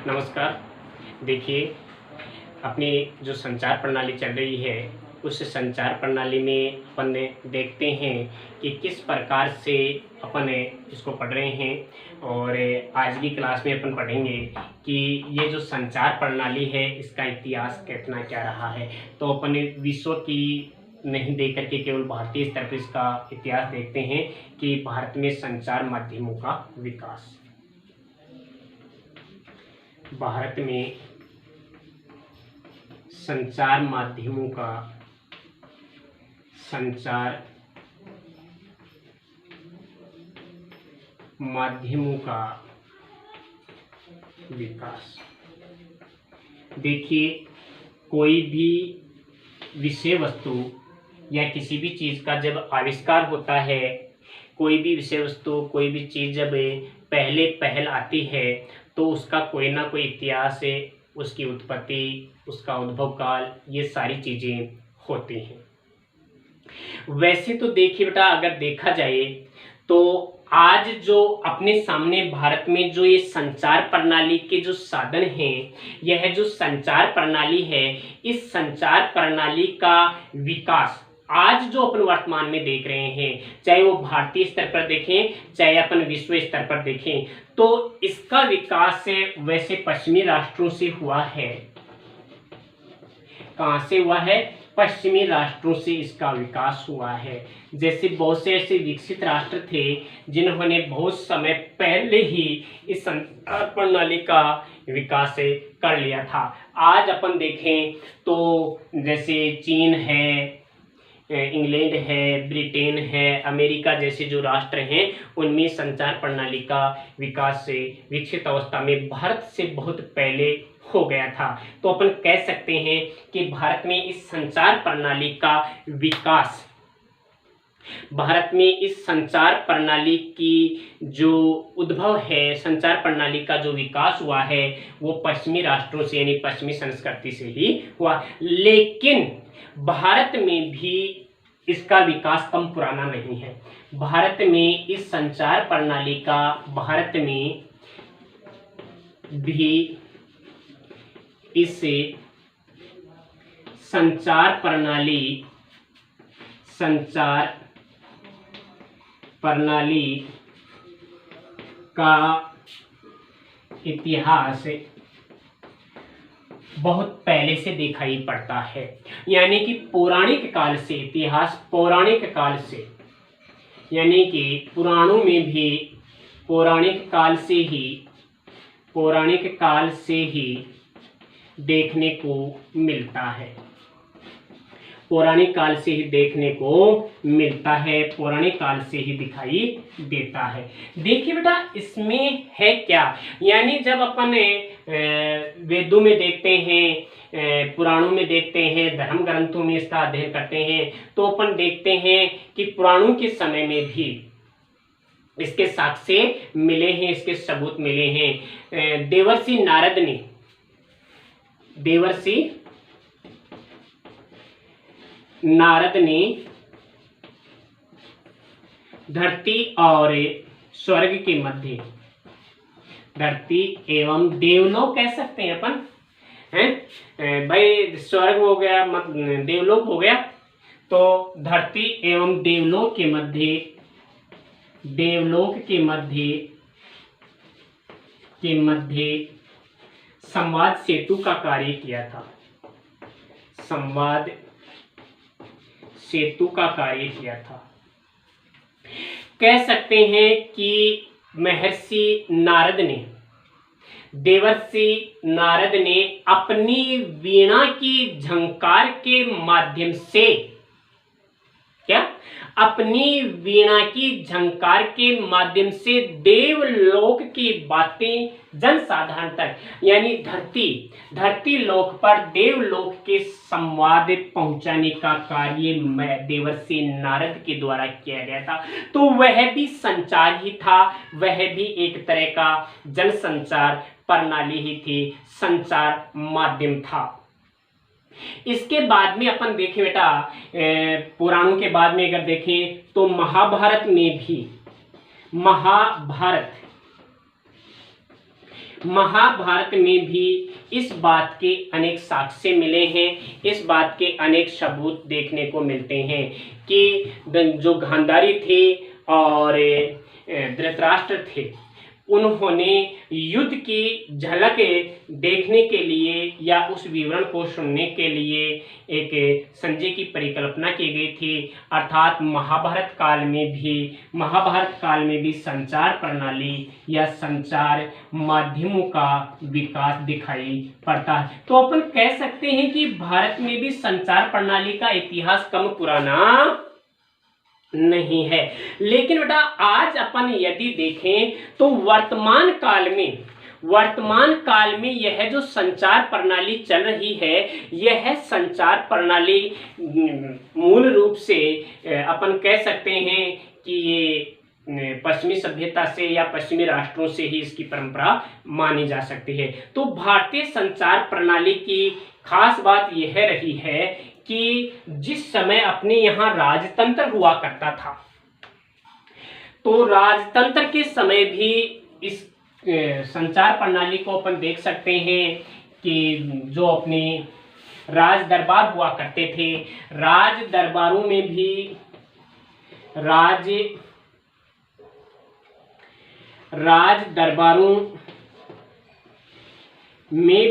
नमस्कार। देखिए, अपनी जो संचार प्रणाली चल रही है, उस संचार प्रणाली में अपन देखते हैं कि किस प्रकार से अपन इसको पढ़ रहे हैं। और आज की क्लास में अपन पढ़ेंगे कि ये जो संचार प्रणाली है, इसका इतिहास कितना क्या रहा है। तो अपन विश्व की नहीं देख करके केवल भारतीय स्तर पर इसका इतिहास देखते हैं कि भारत में संचार माध्यमों का विकास। भारत में संचार माध्यमों का विकास। देखिए, कोई भी विषय वस्तु या किसी भी चीज़ का जब आविष्कार होता है, कोई भी विषय वस्तु, कोई भी चीज़ जब पहल आती है, तो उसका कोई ना कोई इतिहास है, उसकी उत्पत्ति, उसका उद्भव काल, ये सारी चीज़ें होती हैं। वैसे तो देखिए बेटा, अगर देखा जाए तो आज जो अपने सामने भारत में जो ये संचार प्रणाली के जो साधन हैं, यह जो संचार प्रणाली है, इस संचार प्रणाली का विकास आज जो अपन वर्तमान में देख रहे हैं, चाहे वो भारतीय स्तर पर देखें, चाहे अपन विश्व स्तर पर देखें, तो इसका विकास वैसे पश्चिमी राष्ट्रों से हुआ है। कहां से हुआ है? पश्चिमी राष्ट्रों से इसका विकास हुआ है। जैसे बहुत से ऐसे विकसित राष्ट्र थे जिन्होंने बहुत समय पहले ही इस संचार प्रणाली का विकास कर लिया था। आज अपन देखें तो जैसे चीन है, इंग्लैंड है, ब्रिटेन है, अमेरिका जैसे जो राष्ट्र हैं, उनमें संचार प्रणाली का विकास से विकसित अवस्था में भारत से बहुत पहले हो गया था। तो अपन कह सकते हैं कि भारत में इस संचार प्रणाली का विकास, भारत में इस संचार प्रणाली की जो उद्भव है, संचार प्रणाली का जो विकास हुआ है, वो पश्चिमी राष्ट्रों से यानी पश्चिमी संस्कृति से ही हुआ। लेकिन भारत में भी इसका विकास कम पुराना नहीं है। भारत में इस संचार प्रणाली का, भारत में भी इसे संचार प्रणाली का इतिहास बहुत पहले से दिखाई पड़ता है। यानी कि पौराणिक काल से, इतिहास पौराणिक काल से, यानी कि पुराणों में भी पौराणिक काल से ही देखने को मिलता है। पौराणिक काल से ही देखने को मिलता है, पौराणिक काल से ही दिखाई देता है। देखिए बेटा, इसमें है क्या, यानी जब अपन वेदों में देखते हैं, पुराणों में देखते हैं, धर्म ग्रंथों में इसका अध्ययन करते हैं, तो अपन देखते हैं कि पुराणों के समय में भी इसके साक्ष्य मिले हैं, इसके सबूत मिले हैं। देवर्षि नारद ने धरती और स्वर्ग के मध्य, धरती एवं देवलोक कह सकते हैं अपन, हैं भाई, स्वर्ग हो गया, देवलोक हो गया, तो धरती एवं देवलोक के मध्य संवाद सेतु का कार्य किया था। संवाद सेतु का कार्य किया था। कह सकते हैं कि महर्षि नारद ने, देवर्षि नारद ने अपनी वीणा की झंकार के माध्यम से, क्या, अपनी वीणा की झंकार के माध्यम से देवलोक की बातें जनसाधारण तक, यानी धरती लोक पर देवलोक के संवाद पहुंचाने का कार्य देवर्षि नारद के द्वारा किया गया था। तो वह भी संचार ही था, वह भी एक तरह का जनसंचार प्रणाली ही थी, संचार माध्यम था। इसके बाद में अपन देखें बेटा, पुराणों के बाद में अगर देखें तो महाभारत में भी, महाभारत में भी इस बात के अनेक साक्ष्य मिले हैं, इस बात के अनेक सबूत देखने को मिलते हैं कि जो गांधारी थे और धृतराष्ट्र थे, उन्होंने युद्ध की झलक देखने के लिए या उस विवरण को सुनने के लिए एक संजय की परिकल्पना की गई थी। अर्थात महाभारत काल में भी संचार प्रणाली या संचार माध्यमों का विकास दिखाई पड़ता है। तो अपन कह सकते हैं कि भारत में भी संचार प्रणाली का इतिहास कम पुराना नहीं है। लेकिन बेटा आज अपन यदि देखें तो वर्तमान काल में यह जो संचार प्रणाली चल रही है, यह संचार प्रणाली मूल रूप से अपन कह सकते हैं कि ये पश्चिमी सभ्यता से या पश्चिमी राष्ट्रों से ही इसकी परंपरा मानी जा सकती है। तो भारतीय संचार प्रणाली की खास बात यह रही है कि जिस समय अपने यहाँ राजतंत्र हुआ करता था, तो राजतंत्र के समय भी इस संचार प्रणाली को अपन देख सकते हैं कि जो अपने राज दरबार हुआ करते थे, राज दरबारों में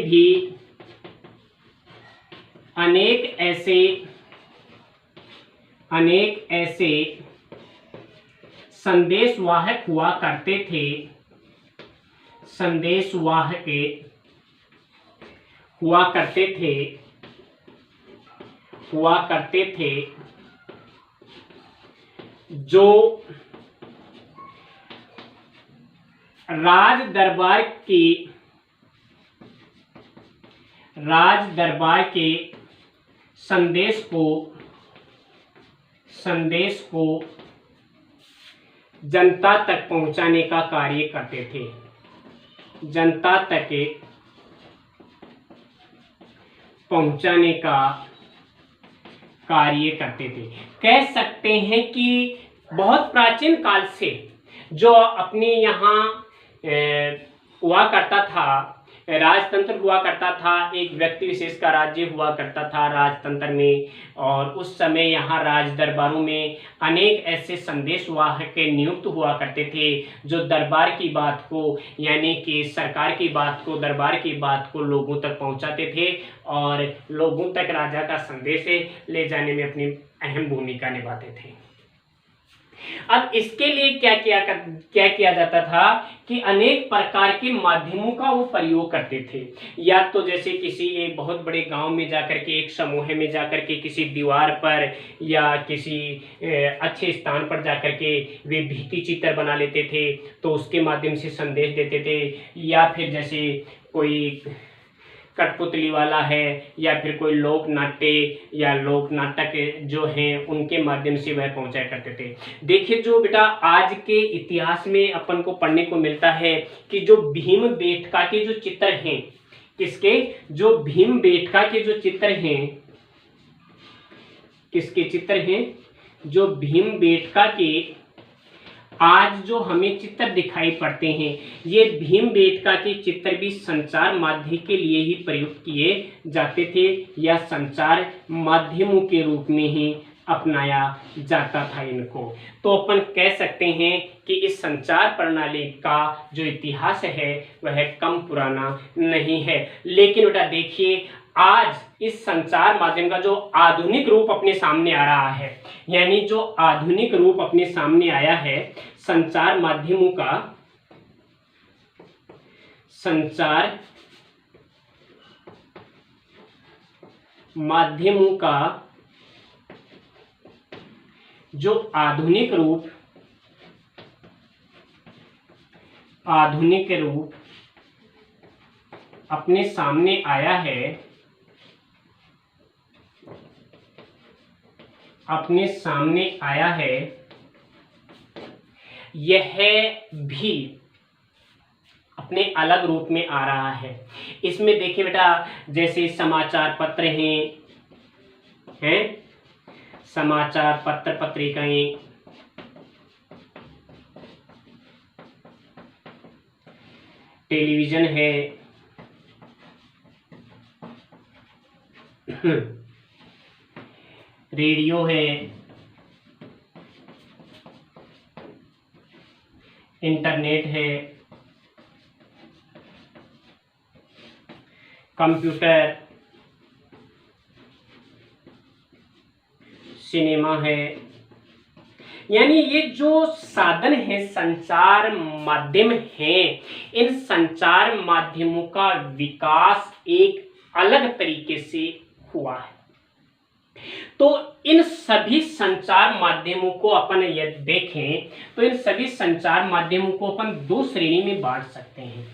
भी अनेक ऐसे संदेशवाहक हुआ करते थे जो राज दरबार के संदेश को जनता तक पहुंचाने का कार्य करते थे, जनता तक पहुंचाने का कार्य करते थे। कह सकते हैं कि बहुत प्राचीन काल से जो अपने यहाँ हुआ करता था, राजतंत्र हुआ करता था, एक व्यक्ति विशेष का राज्य हुआ करता था राजतंत्र में, और उस समय यहाँ राज दरबारों में अनेक ऐसे संदेशवाहक नियुक्त हुआ करते थे जो दरबार की बात को, यानी कि सरकार की बात को, दरबार की बात को लोगों तक पहुँचाते थे और लोगों तक राजा का संदेश ले जाने में अपनी अहम भूमिका निभाते थे। अब इसके लिए क्या किया जाता था कि अनेक प्रकार के माध्यमों का वो प्रयोग करते थे। या तो जैसे किसी एक बहुत बड़े गांव में जाकर के, एक समूह में जाकर के किसी दीवार पर या किसी अच्छे स्थान पर जाकर के वे भित्ति चित्र बना लेते थे, तो उसके माध्यम से संदेश देते थे। या फिर जैसे कोई कठपुतली वाला है या फिर कोई लोक नाट्य या लोक नाटक जो हैं उनके माध्यम से वह पहुंचाया करते थे। देखिए जो बेटा आज के इतिहास में अपन को पढ़ने को मिलता है कि जो भीमबेटका के जो चित्र हैं, किसके, जो भीमबेटका के जो चित्र हैं, किसके चित्र हैं, जो भीमबेटका के आज जो हमें चित्र दिखाई पड़ते हैं, ये भीमबेटका के चित्र भी संचार माध्यम के लिए ही प्रयुक्त किए जाते थे या संचार माध्यमों के रूप में ही अपनाया जाता था इनको। तो अपन कह सकते हैं कि इस संचार प्रणाली का जो इतिहास है वह कम पुराना नहीं है। लेकिन बेटा देखिए आज इस संचार माध्यम का जो आधुनिक रूप अपने सामने आ रहा है, यानी जो आधुनिक रूप अपने सामने आया है संचार माध्यमों का, संचार माध्यमों का जो आधुनिक रूप अपने सामने आया है, यह भी अपने अलग रूप में आ रहा है। इसमें देखिए बेटा, जैसे समाचार पत्र हैं समाचार पत्र पत्रिकाएं, टेलीविजन है, रेडियो है, इंटरनेट है, कंप्यूटर, सिनेमा है। यानी ये जो साधन है, संचार माध्यम हैं, इन संचार माध्यमों का विकास एक अलग तरीके से हुआ है। तो इन सभी संचार माध्यमों को अपन यदि देखें तो इन सभी संचार माध्यमों को अपन दो श्रेणी में बांट सकते हैं।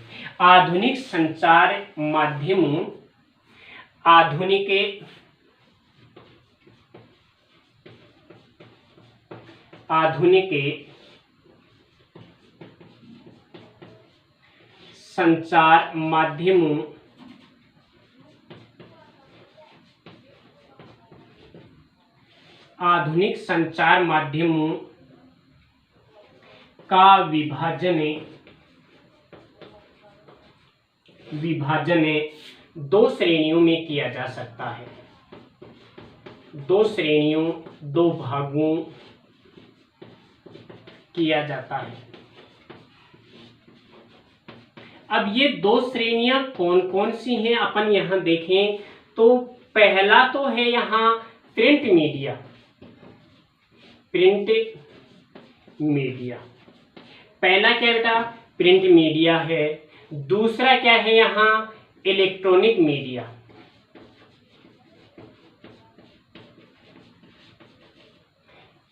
आधुनिक संचार माध्यमों, आधुनिक संचार माध्यमों आधुनिक संचार माध्यमों का विभाजन दो श्रेणियों में किया जा सकता है। दो श्रेणियों, दो भागों किया जाता है। अब ये दो श्रेणियां कौन कौन सी हैं अपन यहां देखें तो पहला तो है यहां प्रिंट मीडिया। पहला क्या है बेटा? प्रिंट मीडिया है। दूसरा क्या है यहां? Electronic media.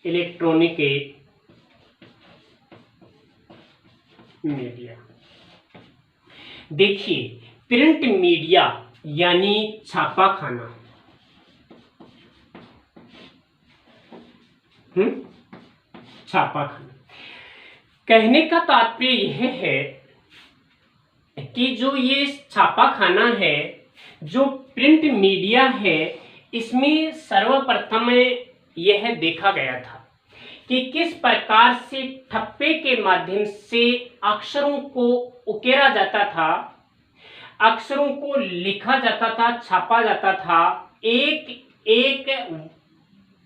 Electronic media. देखिए, प्रिंट मीडिया यानी छापाखाना, छापाखाना। कहने का तात्पर्य यह है कि जो ये छापाखाना है, जो प्रिंट मीडिया है, इसमें सर्वप्रथम यह देखा गया था कि किस प्रकार से ठप्पे के माध्यम से अक्षरों को उकेरा जाता था, अक्षरों को लिखा जाता था, छापा जाता था। एक एक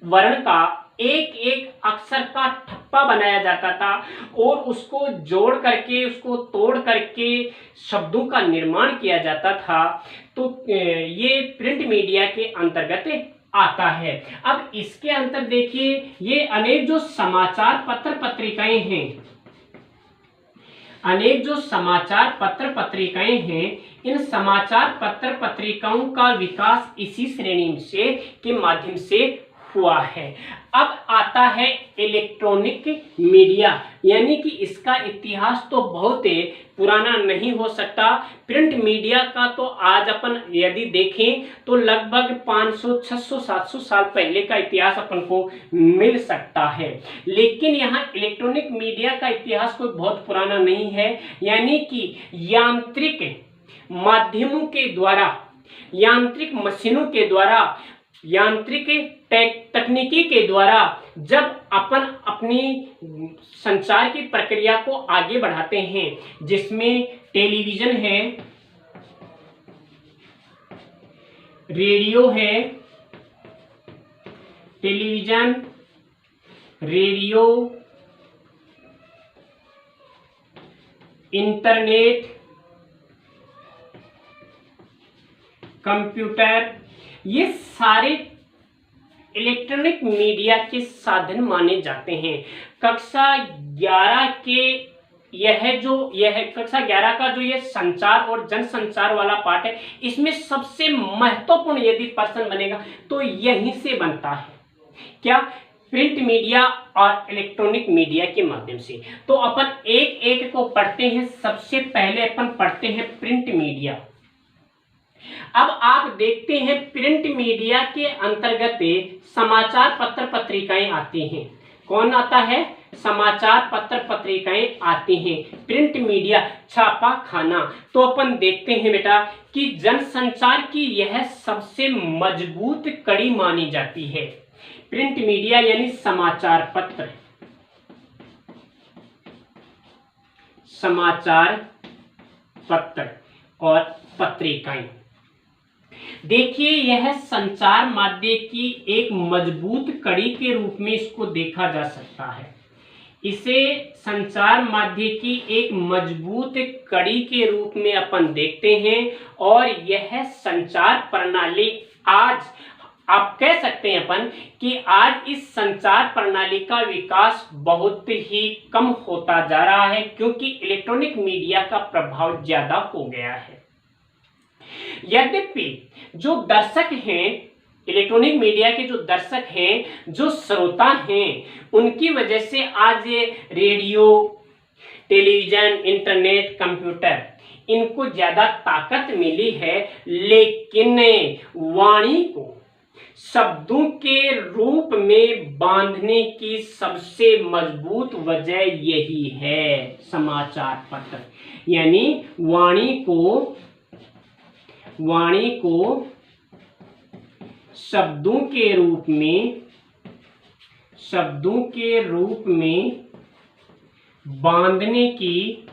वर्ण का, एक एक अक्षर का ठप्पा बनाया जाता था और उसको जोड़ करके, उसको तोड़ करके शब्दों का निर्माण किया जाता था। तो ये प्रिंट मीडिया के अंतर्गत आता है। अब इसके अंतर देखिए, ये अनेक जो समाचार पत्र पत्रिकाएं हैं, अनेक जो समाचार पत्र पत्रिकाएं हैं, इन समाचार पत्र पत्रिकाओं का विकास इसी श्रेणी से के माध्यम से हुआ है। अब आता है इलेक्ट्रॉनिक मीडिया, यानी कि इसका इतिहास तो बहुत पुराना नहीं हो सकता। प्रिंट मीडिया का तो आज अपन यदि देखें तो लगभग 500, 600, 700 साल पहले का इतिहास अपन को मिल सकता है। लेकिन यहाँ इलेक्ट्रॉनिक मीडिया का इतिहास कोई बहुत पुराना नहीं है। यानी कि यांत्रिक माध्यमों के द्वारा, यांत्रिक मशीनों के द्वारा, यांत्रिक तकनीकी के द्वारा जब अपन अपनी संचार की प्रक्रिया को आगे बढ़ाते हैं, जिसमें टेलीविजन है, रेडियो है, टेलीविजन, रेडियो, इंटरनेट, कंप्यूटर, ये सारे इलेक्ट्रॉनिक मीडिया के साधन माने जाते हैं। कक्षा 11 के कक्षा 11 का जो ये संचार और जनसंचार वाला पार्ट है, इसमें सबसे महत्वपूर्ण यदि पर्सन बनेगा तो यहीं से बनता है। क्या? प्रिंट मीडिया और इलेक्ट्रॉनिक मीडिया के माध्यम से। तो अपन एक एक को पढ़ते हैं। सबसे पहले अपन पढ़ते हैं प्रिंट मीडिया। अब आप देखते हैं प्रिंट मीडिया के अंतर्गत समाचार पत्र पत्रिकाएं आती हैं। कौन आता है? समाचार पत्र पत्रिकाएं आती हैं। प्रिंट मीडिया, छापा खाना। तो अपन देखते हैं बेटा कि जनसंचार की यह सबसे मजबूत कड़ी मानी जाती है। प्रिंट मीडिया यानी समाचार पत्र, समाचार पत्र और पत्रिकाएं। देखिए, यह संचार माध्यम की एक मजबूत कड़ी के रूप में इसको देखा जा सकता है। इसे संचार माध्यम की एक मजबूत कड़ी के रूप में अपन देखते हैं। और यह संचार प्रणाली आज आप कह सकते हैं अपन कि आज इस संचार प्रणाली का विकास बहुत ही कम होता जा रहा है, क्योंकि इलेक्ट्रॉनिक मीडिया का प्रभाव ज्यादा हो गया है। यद्यपि जो दर्शक हैं, इलेक्ट्रॉनिक मीडिया के जो दर्शक हैं, जो श्रोता हैं, उनकी वजह से आज ये रेडियो, टेलीविजन, इंटरनेट, कंप्यूटर, इनको ज्यादा ताकत मिली है। लेकिन वाणी को शब्दों के रूप में बांधने की सबसे मजबूत वजह यही है, समाचार पत्र। यानी वाणी को शब्दों के रूप में बांधने की,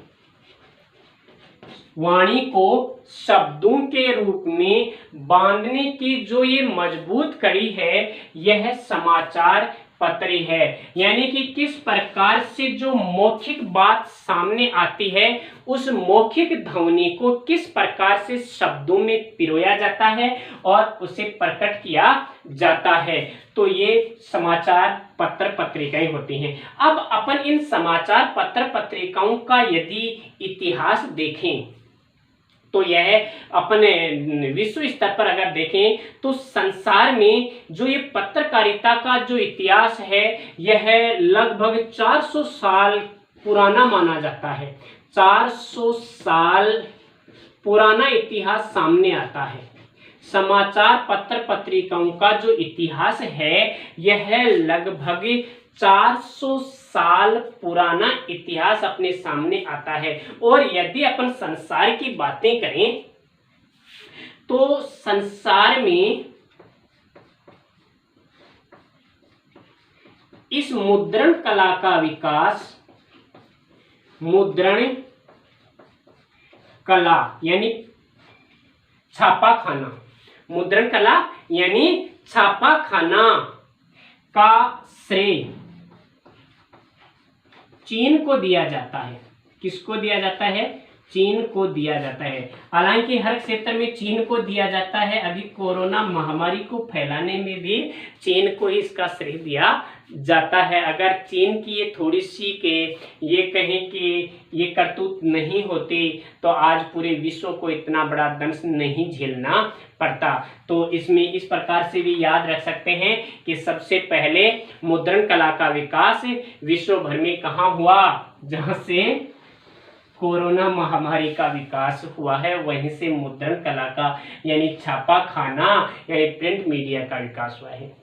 वाणी को शब्दों के रूप में बांधने की जो ये मजबूत कड़ी है, यह समाचार पत्र है। यानी कि किस प्रकार से जो मौखिक बात सामने आती है, उस मौखिक ध्वनि को किस प्रकार से शब्दों में पिरोया जाता है और उसे प्रकट किया जाता है, तो ये समाचार पत्र पत्रिकाएं होती हैं। अब अपन इन समाचार पत्र पत्रिकाओं का यदि इतिहास देखें, तो यह अपने विश्व स्तर पर अगर देखें तो संसार में जो ये पत्रकारिता का जो इतिहास है, यह लगभग 400 साल पुराना माना जाता है। 400 साल पुराना इतिहास सामने आता है। समाचार पत्र पत्रिकाओं का जो इतिहास है, यह लगभग 400 साल पुराना इतिहास अपने सामने आता है। और यदि अपन संसार की बातें करें तो संसार में इस मुद्रण कला का विकास, मुद्रण कला यानी छापा खाना, मुद्रण कला यानी छापा खाना का श्रेय चीन को दिया जाता है। किसको दिया जाता है? चीन को दिया जाता है। हालांकि हर क्षेत्र में चीन को दिया जाता है। अभी कोरोना महामारी को फैलाने में भी चीन को इसका श्रेय दिया जाता है। अगर चीन की ये थोड़ी सी के ये कहें कि ये करतूत नहीं होती तो आज पूरे विश्व को इतना बड़ा दंश नहीं झेलना पड़ता। तो इसमें इस प्रकार से भी याद रख सकते हैं कि सबसे पहले मुद्रण कला का विकास विश्व भर में कहाँ हुआ? जहाँ से कोरोना महामारी का विकास हुआ है, वहीं से मुद्रण कला का यानी छापा खाना यानी प्रिंट मीडिया का विकास हुआ है।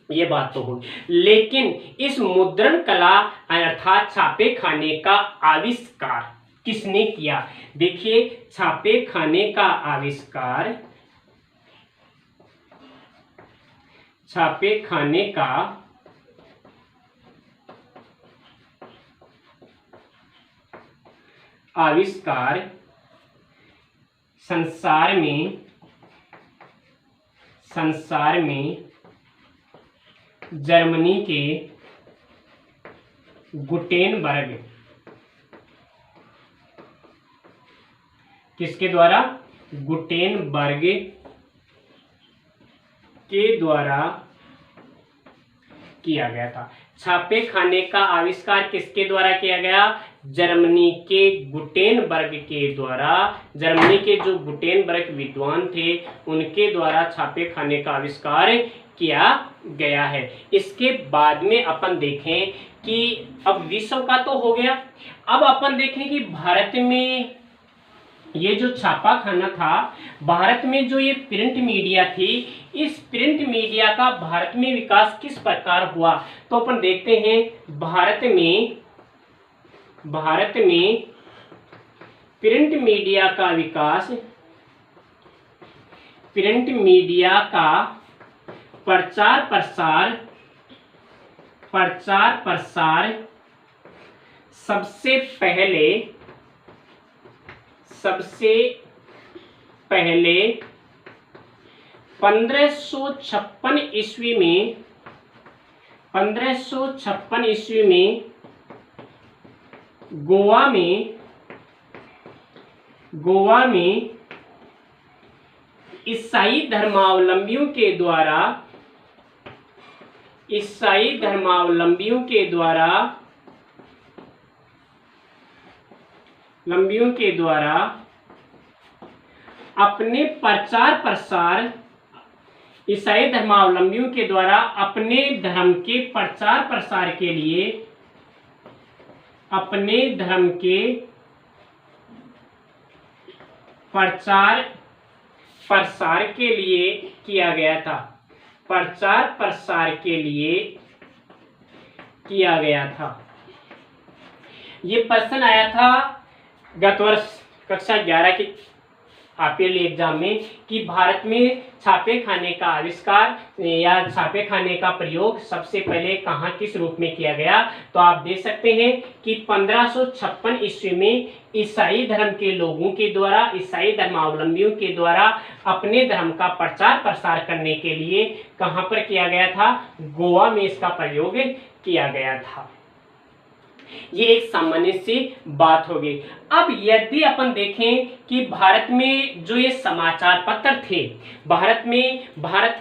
ये बात तो हुई, लेकिन इस मुद्रण कला अर्थात छापे खाने का आविष्कार किसने किया? देखिए, छापे खाने का आविष्कार, छापे खाने का आविष्कार संसार में जर्मनी के गुटेनबर्ग, किसके द्वारा? गुटेनबर्ग के द्वारा किया गया था। छापे खाने का आविष्कार किसके द्वारा किया गया? जर्मनी के गुटेनबर्ग के द्वारा। जर्मनी के जो गुटेनबर्ग विद्वान थे, उनके द्वारा छापे खाने का आविष्कार किया गया है। इसके बाद में अपन देखें कि अब विश्व का तो हो गया, अब अपन देखें कि भारत में ये जो छापाखाना था, भारत में जो ये प्रिंट मीडिया थी, इस प्रिंट मीडिया का भारत में विकास किस प्रकार हुआ? तो अपन देखते हैं भारत में प्रिंट मीडिया का विकास, प्रिंट मीडिया का प्रचार प्रसार सबसे पहले 1556 ईस्वी में गोवा में ईसाई धर्मावलंबियों के द्वारा अपने प्रचार प्रसार, ईसाई धर्मावलंबियों के द्वारा अपने धर्म के प्रचार प्रसार के लिए, अपने धर्म के प्रचार प्रसार के लिए किया गया था, प्रचार प्रसार के लिए किया गया था। ये प्रश्न आया था गत वर्ष कक्षा 11 की हाफ ईयरली एग्जाम में कि भारत में छापे खाने का आविष्कार या छापे खाने का प्रयोग सबसे पहले कहाँ किस रूप में किया गया। तो आप देख सकते हैं कि 1556 ईस्वी में ईसाई धर्म के लोगों के द्वारा, ईसाई धर्मावलंबियों के द्वारा अपने धर्म का प्रचार प्रसार करने के लिए कहाँ पर किया गया था? गोवा में इसका प्रयोग किया गया था। ये एक सामान्य सी बात होगी। अब यदि अपन देखें कि भारत में जो ये समाचार पत्र थे, भारत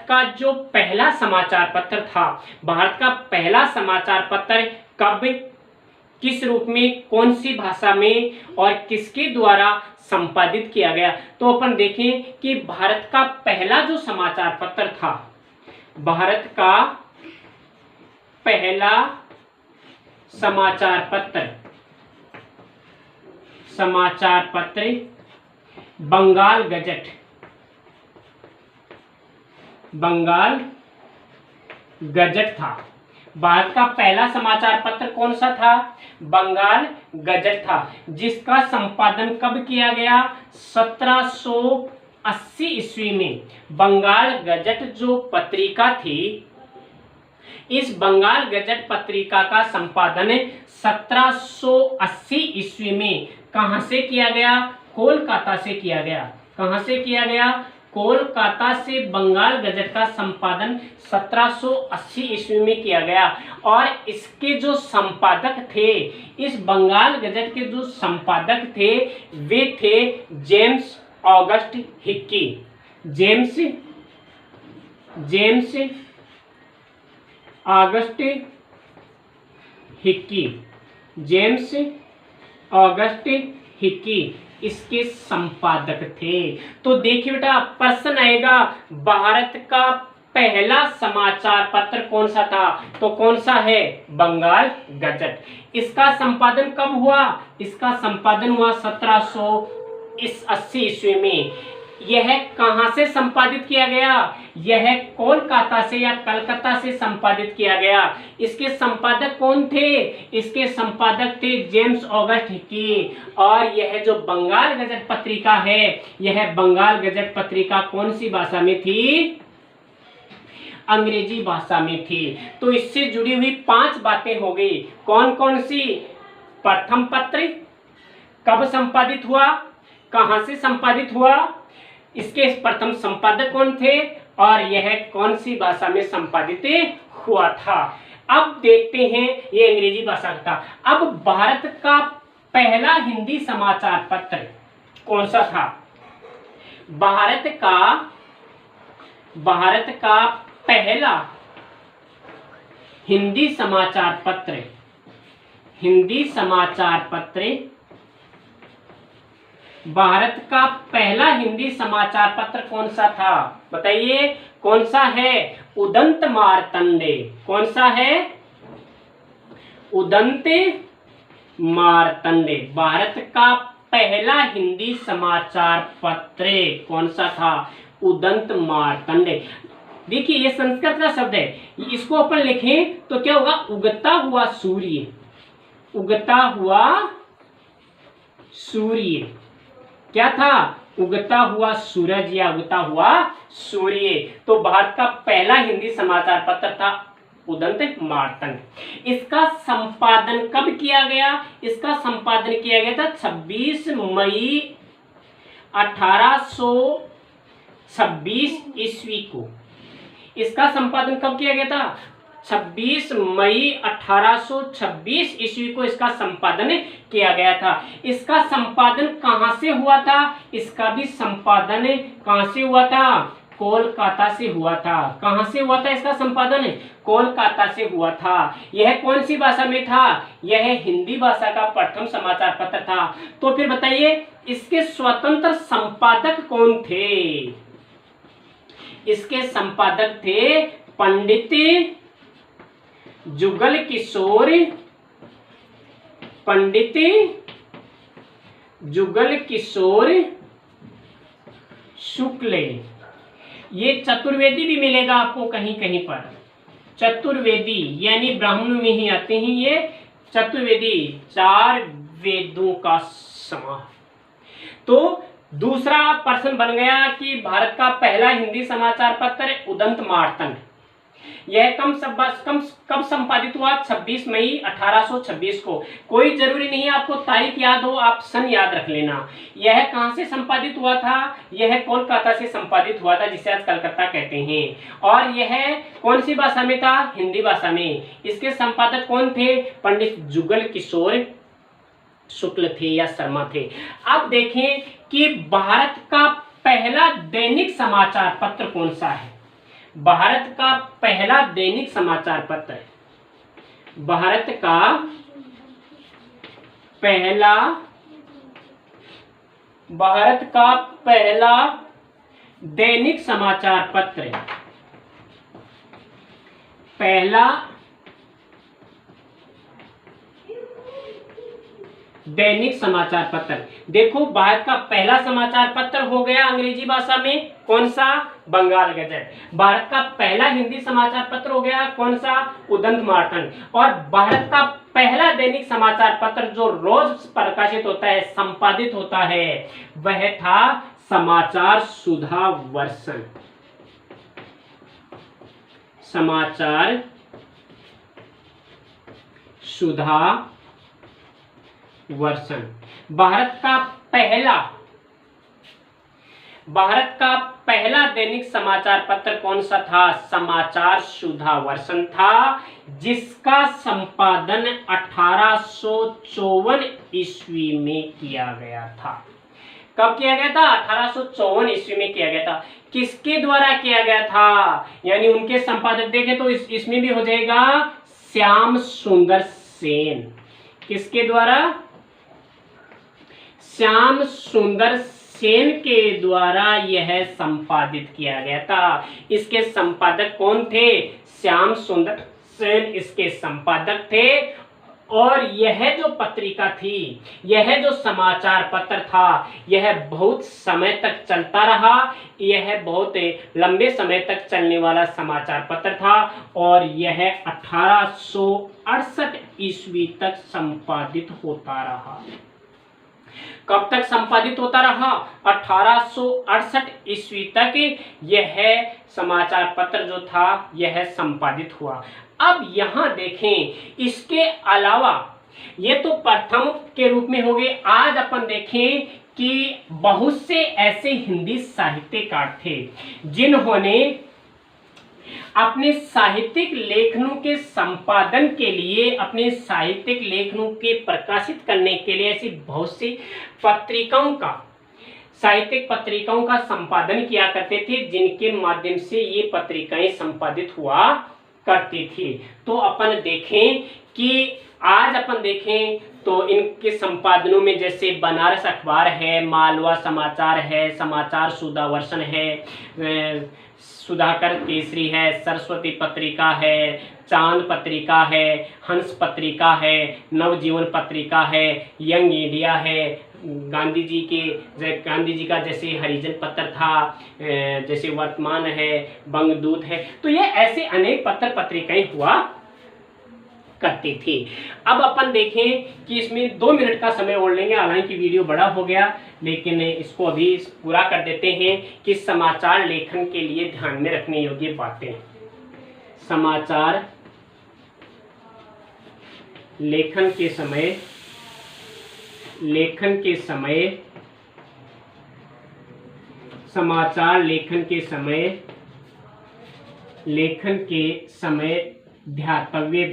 का जो पहला समाचार पत्र था, भारत का पहला समाचार पत्र कब, किस रूप में, कौन सी भाषा में और किसके द्वारा संपादित किया गया? तो अपन देखें कि भारत का पहला जो समाचार पत्र था, भारत का पहला समाचार पत्र बंगाल गजट था। भारत का पहला समाचार पत्र कौन सा था? बंगाल गजट था, जिसका संपादन कब किया गया? 1780 ईस्वी में। बंगाल गजट जो पत्रिका थी, इस बंगाल गजट पत्रिका का संपादन 1780 ईस्वी में कहां से किया गया? कोलकाता से किया गया। कहां से किया गया? कोलकाता से बंगाल गजट का संपादन 1780 ईस्वी में किया गया। और इसके जो संपादक थे, इस बंगाल गजट के जो संपादक थे, वे थे James August Hickey. James August Hickey, James August Hickey इसके संपादक थे। तो देखिए बेटा, प्रश्न आएगा भारत का पहला समाचार पत्र कौन सा था? तो कौन सा है? बंगाल गजट। इसका संपादन कब हुआ? इसका संपादन हुआ 1780 ईस्वी में। यह कहां से संपादित किया गया? यह कोलकाता से या कलकत्ता से संपादित किया गया। इसके संपादक कौन थे? इसके संपादक थे जेम्स ऑगस्ट हिक्की। और यह जो बंगाल गजट पत्रिका है, यह बंगाल गजट पत्रिका कौन सी भाषा में थी? अंग्रेजी भाषा में थी। तो इससे जुड़ी हुई 5 बातें हो गई। कौन कौन सी? प्रथम पत्र कब संपादित हुआ, कहां से संपादित हुआ, इसके प्रथम संपादक कौन थे, और यह कौन सी भाषा में संपादित हुआ था। अब देखते हैं, ये अंग्रेजी भाषा का था। अब भारत का पहला हिंदी समाचार पत्र कौन सा था? भारत का पहला हिंदी समाचार पत्र, भारत का पहला हिंदी समाचार पत्र कौन सा था? बताइए कौन सा है? उदंत मार्तंडे। कौन सा है? उदंत मार्तंडे। भारत का पहला हिंदी समाचार पत्र कौन सा था? उदंत मार्तंड। देखिए ये संस्कृत का शब्द है, इसको अपन लिखें तो क्या होगा? उगता हुआ सूर्य। उगता हुआ सूर्य क्या था? उगता हुआ सूरज या उगता हुआ सूर्य। तो भारत का पहला हिंदी समाचार पत्र था उदंत मार्तंड। इसका संपादन कब किया गया? इसका संपादन किया गया था 26 मई 1826 ईस्वी को। इसका संपादन कब किया गया था? 26 मई 1826 ईस्वी को इसका संपादन किया गया था। इसका संपादन कहां से हुआ था? इसका भी संपादन कहां से हुआ था? कोलकाता से हुआ था। कहां से हुआ था इसका संपादन? कोलकाता से हुआ था। यह कौन सी भाषा में था? यह हिंदी भाषा का प्रथम समाचार पत्र था। तो फिर बताइए इसके स्वतंत्र संपादक कौन थे? इसके संपादक थे पंडित जुगल किशोर। पंडित जुगल किशोर शुक्ल। ये चतुर्वेदी भी मिलेगा आपको कहीं कहीं पर। चतुर्वेदी यानी ब्राह्मणों में ही आते हैं ये चतुर्वेदी, 4 वेदों का समाह। तो दूसरा प्रश्न बन गया कि भारत का पहला हिंदी समाचार पत्र उदंत मार्तंड, यह कब संपादित हुआ? 26 मई 1826 को। कोई जरूरी नहीं आपको तारीख याद हो, आप सन याद रख लेना। यह कहां से संपादित हुआ था? यह कोलकाता से संपादित हुआ था, जिसे आज कलकत्ता कहते हैं। और यह कौन सी भाषा में था? हिंदी भाषा में। इसके संपादक कौन थे? पंडित जुगल किशोर शुक्ल थे या शर्मा थे। अब देखें कि भारत का पहला दैनिक समाचार पत्र कौन सा है? भारत का पहला दैनिक समाचार पत्र, भारत का पहला दैनिक समाचार पत्र, पहला दैनिक समाचार पत्र। देखो भारत का पहला समाचार पत्र हो गया अंग्रेजी भाषा में, कौन सा? बंगाल गजट। भारत का पहला हिंदी समाचार पत्र हो गया कौन सा? उदंत मार्तंड। और भारत का पहला दैनिक समाचार पत्र जो रोज प्रकाशित होता है, संपादित होता है, वह था समाचार सुधा वर्षन। समाचार सुधा वर्षन। भारत का पहला दैनिक समाचार पत्र कौन सा था? समाचार सुधा वर्षन था, जिसका संपादन 1854 ईस्वी में किया गया था। कब किया गया था? 1854 ईस्वी में किया गया था। किसके द्वारा किया गया था? यानी उनके संपादक देखें तो इसमें भी हो जाएगा श्याम सुंदर सेन। किसके द्वारा? श्याम सुंदर सेन के द्वारा यह संपादित किया गया था। इसके संपादक कौन थे? श्याम सुंदर सेन इसके संपादक थे। और यह जो पत्रिका थी, यह जो समाचार पत्र था, यह बहुत समय तक चलता रहा। यह बहुत लंबे समय तक चलने वाला समाचार पत्र था और यह 1868 ईस्वी तक संपादित होता रहा। कब तक संपादित होता रहा? 1868 ईस्वी तक यह समाचार पत्र जो था यह संपादित हुआ। अब यहाँ देखें, इसके अलावा ये तो प्रथम के रूप में हो गए। आज अपन देखें कि बहुत से ऐसे हिंदी साहित्यकार थे जिन्होंने अपने साहित्यिक लेखनों के संपादन के लिए, अपने साहित्यिक लेखनों के प्रकाशित करने के लिए ऐसी बहुत सी पत्रिकाओं का, साहित्यिक पत्रिकाओं का संपादन किया करते थे, जिनके माध्यम से ये पत्रिकाएं संपादित हुआ करती थी। तो अपन देखें कि आज अपन देखें तो इनके संपादनों में जैसे बनारस अखबार है, मालवा समाचार है, समाचार सुधा वर्षन है, सुधाकर केसरी है, सरस्वती पत्रिका है, चांद पत्रिका है, हंस पत्रिका है, नवजीवन पत्रिका है, यंग इंडिया है, गांधी जी का जैसे हरिजन पत्र था, जैसे वर्तमान है, बंगदूत है, तो ये ऐसे अनेक पत्र पत्रिकाएं हुआ करती थी। अब अपन देखें कि इसमें 2 मिनट का समय और लेंगे, हालांकि वीडियो बड़ा हो गया, लेकिन इसको अभी पूरा कर देते हैं कि समाचार लेखन के लिए ध्यान में रखने योग्य बातें। समाचार लेखन के समय समाचार लेखन के समय ध्यातव्य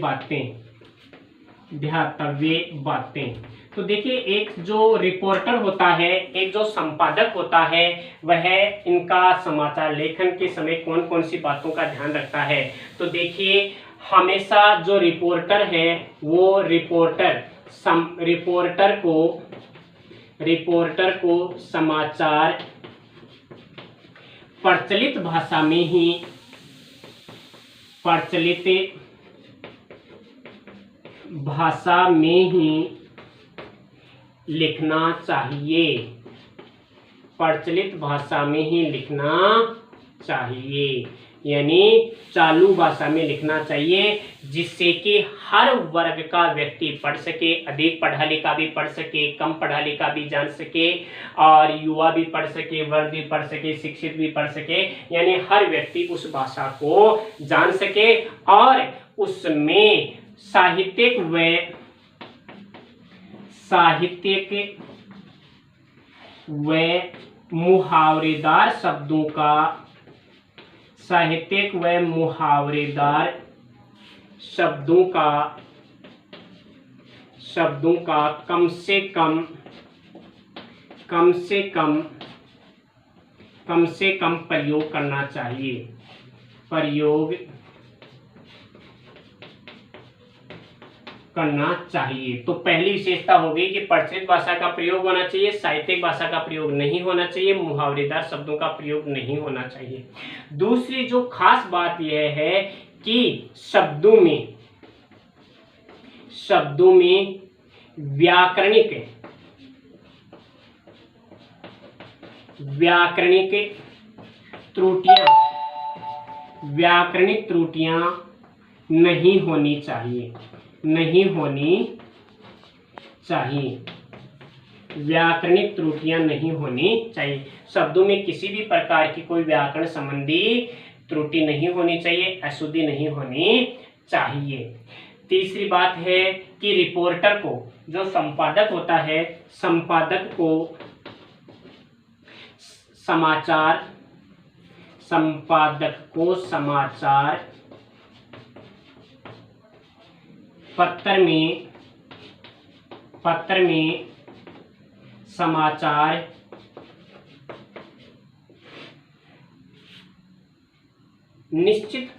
बातें। तो देखिए, एक जो रिपोर्टर होता है, एक जो संपादक होता है, वह इनका समाचार लेखन के समय कौन कौन सी बातों का ध्यान रखता है। तो देखिए, हमेशा जो रिपोर्टर है वो रिपोर्टर को समाचार प्रचलित भाषा में ही लिखना चाहिए। प्रचलित भाषा में ही लिखना चाहिए, यानी चालू भाषा में लिखना चाहिए, जिससे कि हर वर्ग का व्यक्ति पढ़ सके, अधिक पढ़ा लिखा भी पढ़ सके, कम पढ़ा लिखा भी जान सके, और युवा भी पढ़ सके, वर्ग भी पढ़ सके, शिक्षित भी पढ़ सके, यानी हर व्यक्ति उस भाषा को जान सके और उसमें साहित्यिक व मुहावरेदार शब्दों का कम से कम प्रयोग करना चाहिए। तो पहली विशेषता होगी कि प्रचलित भाषा का प्रयोग होना चाहिए, साहित्यिक भाषा का प्रयोग नहीं होना चाहिए, मुहावरेदार शब्दों का प्रयोग नहीं होना चाहिए। दूसरी जो खास बात यह है कि शब्दों में व्याकरणिक त्रुटियां नहीं होनी चाहिए। व्याकरणिक त्रुटियां नहीं होनी चाहिए। शब्दों में किसी भी प्रकार की कोई व्याकरण संबंधी त्रुटि नहीं होनी चाहिए, अशुद्धि नहीं होनी चाहिए। तीसरी बात है कि रिपोर्टर को, जो संपादक होता है, संपादक को समाचार पत्र में समाचार निश्चित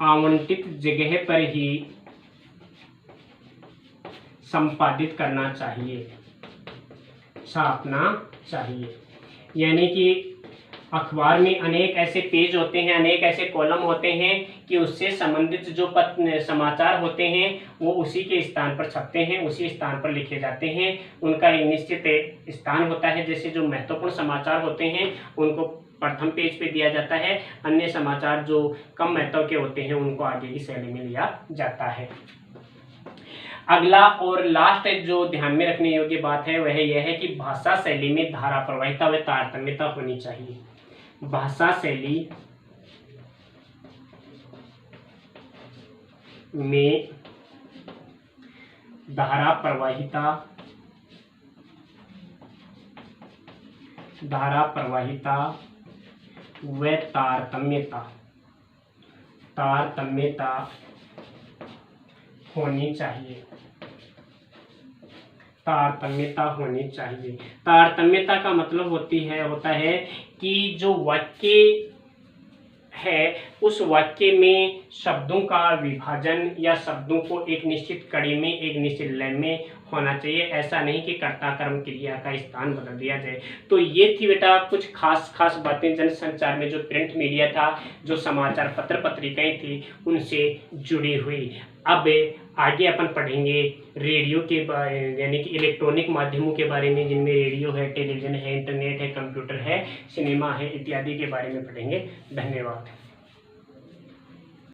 आवंटित जगह पर ही संपादित करना चाहिए, छापना चाहिए। यानी कि अखबार में अनेक ऐसे पेज होते हैं, अनेक ऐसे कॉलम होते हैं कि उससे संबंधित जो समाचार होते हैं वो उसी के स्थान पर छपते हैं, उसी स्थान पर लिखे जाते हैं। उनका एक निश्चित स्थान होता है। जैसे जो महत्वपूर्ण समाचार होते हैं उनको प्रथम पेज पे दिया जाता है, अन्य समाचार जो कम महत्व के होते हैं उनको आगे की शैली में लिया जाता है। अगला और लास्ट जो ध्यान में रखने योग्य बात है वह यह है कि भाषा शैली में धारा प्रवाहिता व तारतम्यता होनी चाहिए। भाषा शैली में धारा प्रवाहिता व तारतम्यता होनी चाहिए। तारतम्यता का मतलब होता है कि जो वाक्य है उस वाक्य में शब्दों का विभाजन या शब्दों को एक निश्चित कड़ी में, एक निश्चित लय में होना चाहिए, ऐसा नहीं कि कर्ता कर्म क्रिया का स्थान बदल दिया जाए। तो ये थी बेटा कुछ खास खास बातें जनसंचार में जो प्रिंट मीडिया था, जो समाचार पत्र पत्रिकाएं थी, उनसे जुड़ी हुई। अब आगे अपन पढ़ेंगे रेडियो के यानी कि इलेक्ट्रॉनिक माध्यमों के बारे में, जिनमें रेडियो है, टेलीविज़न है, इंटरनेट है, कंप्यूटर है, सिनेमा है इत्यादि के बारे में पढ़ेंगे। धन्यवाद।